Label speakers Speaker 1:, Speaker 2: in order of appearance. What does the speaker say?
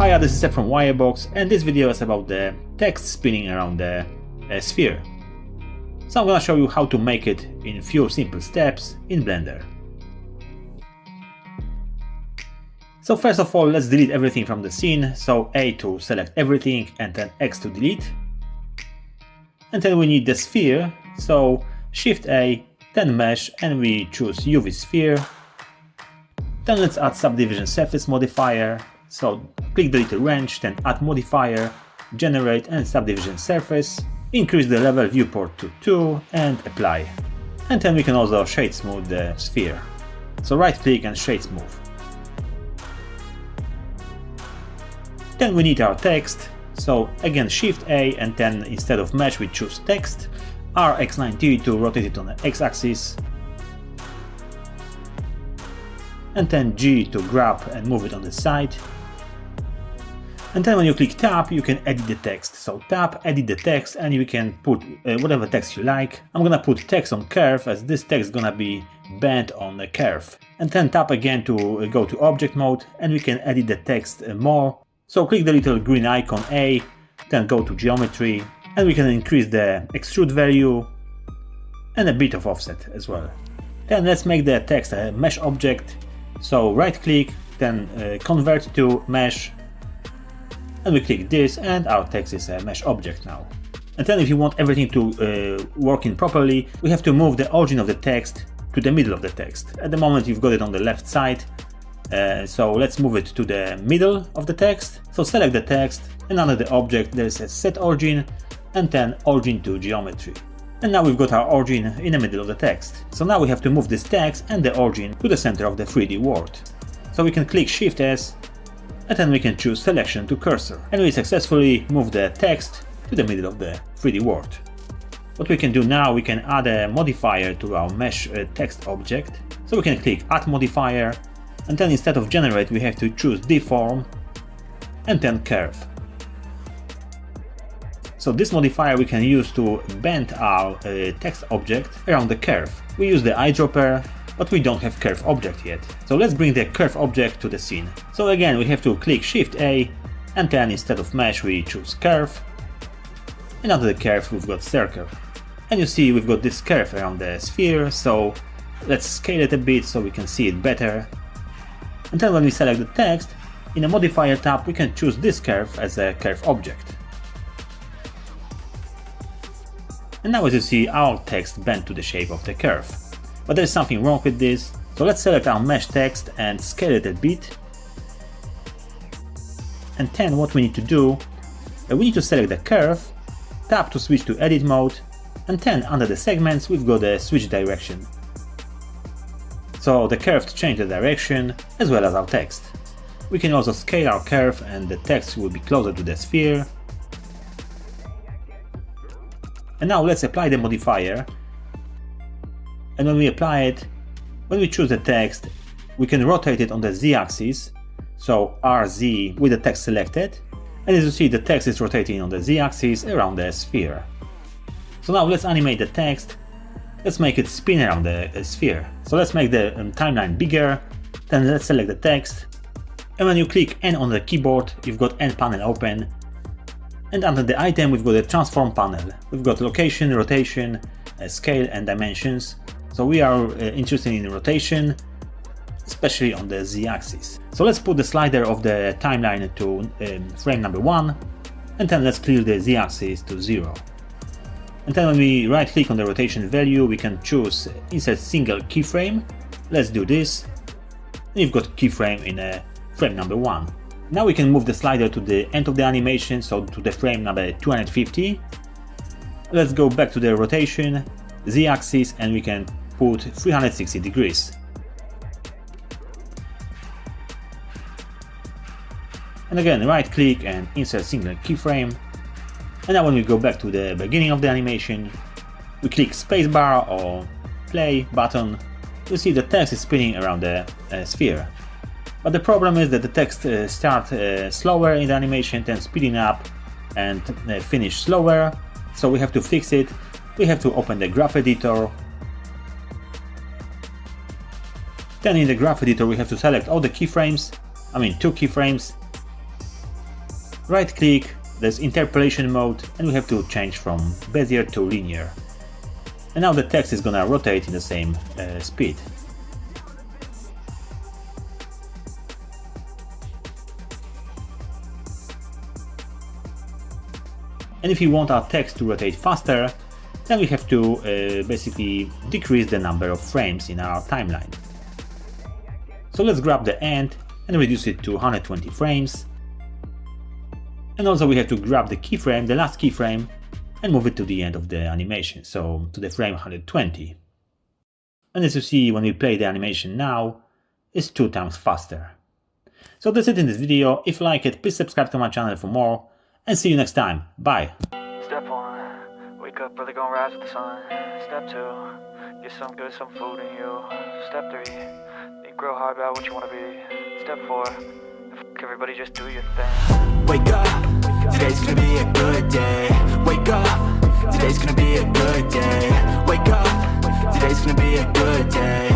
Speaker 1: Hiya, this is Seb from Wirebox, and this video is about the text spinning around the sphere. So I'm gonna show you how to make it in few simple steps in Blender. So first of all, let's delete everything from the scene. So A to select everything and then X to delete. And then we need the sphere, so Shift A, then Mesh, and we choose UV Sphere. Then let's add Subdivision Surface modifier. So click the little wrench, then add modifier, generate and subdivision surface. Increase the level viewport to 2 and apply. And then we can also shade smooth the sphere. So right click and shade smooth. Then we need our text. So again Shift A, and then instead of mesh we choose text. RX90 to rotate it on the X-axis. And then G to grab and move it on the side. And then when you click Tab, you can edit the text. So Tab, edit the text, and you can put whatever text you like. I'm gonna put text on curve, as this text is gonna be bent on the curve. And then tap again to go to object mode, and we can edit the text more. So click the little green icon A, then go to geometry, and we can increase the extrude value and a bit of offset as well. Then let's make the text a mesh object. So right click, then convert to mesh, and we click this, and our text is a mesh object now. And then if you want everything to work in properly, we have to move the origin of the text to the middle of the text. At the moment you've got it on the left side, so let's move it to the middle of the text. So select the text, and under the object there's a set origin, and then origin to geometry. And now we've got our origin in the middle of the text. So now we have to move this text and the origin to the center of the 3D world. So we can click Shift S, and then we can choose selection to cursor, and we successfully move the text to the middle of the 3D world. What we can do now, we can add a modifier to our mesh text object. So we can click add modifier, and then instead of generate we have to choose deform and then curve. So this modifier we can use to bend our text object around the curve. We use the eyedropper, but we don't have curve object yet. So let's bring the curve object to the scene. So again we have to click Shift A, and then instead of mesh we choose curve. And under the curve we've got circle. And you see we've got this curve around the sphere, so let's scale it a bit so we can see it better. And then when we select the text, in the modifier tab we can choose this curve as a curve object. And now as you see our text bent to the shape of the curve. But there's something wrong with this, so let's select our mesh text and scale it a bit. And then what we need to do, we need to select the curve, tap to switch to edit mode, and then under the segments we've got a switch direction. So the curve changed the direction as well as our text. We can also scale our curve and the text will be closer to the sphere. And now let's apply the modifier. And when we apply it, when we choose the text, we can rotate it on the Z-axis, so RZ with the text selected. And as you see, the text is rotating on the Z-axis around the sphere. So now let's animate the text. Let's make it spin around the sphere. So let's make the timeline bigger, then let's select the text. And when you click N on the keyboard, you've got N panel open. And under the item we've got a transform panel. We've got location, rotation, scale and dimensions. So we are interested in rotation, especially on the Z-axis. So let's put the slider of the timeline to frame number 1, and then let's clear the Z-axis to 0. And then when we right click on the rotation value, we can choose insert single keyframe. Let's do this. And you've got keyframe in frame number 1. Now we can move the slider to the end of the animation, so to the frame number 250. Let's go back to the rotation, Z-axis, and we can put 360 degrees. And again right click and insert single keyframe. And now when we go back to the beginning of the animation, we click spacebar or play button, you see the text is spinning around the sphere. But the problem is that the text starts slower in the animation, then speeding up and finish slower. So we have to fix it. We have to open the graph editor. Then in the graph editor we have to select all the keyframes, 2 keyframes. Right click, there's interpolation mode, and we have to change from Bezier to linear. And now the text is gonna rotate in the same speed. And if we want our text to rotate faster, then we have to basically decrease the number of frames in our timeline. So let's grab the end and reduce it to 120 frames. And also we have to grab the keyframe, the last keyframe, and move it to the end of the animation, so to the frame 120. And as you see, when we play the animation now, it's 2 times faster. So that's it in this video. If you like it, please subscribe to my channel for more, and see you next time. Bye.
Speaker 2: Step 1, wake up early, gonna rise with the sun. Step 2, get some good, some food in you. Step 3, think real hard about what you wanna be. Step 4, everybody just do your thing.
Speaker 3: Wake up, today's gonna be a good day. Wake up, today's gonna be a good day. Wake up, today's gonna be a good day.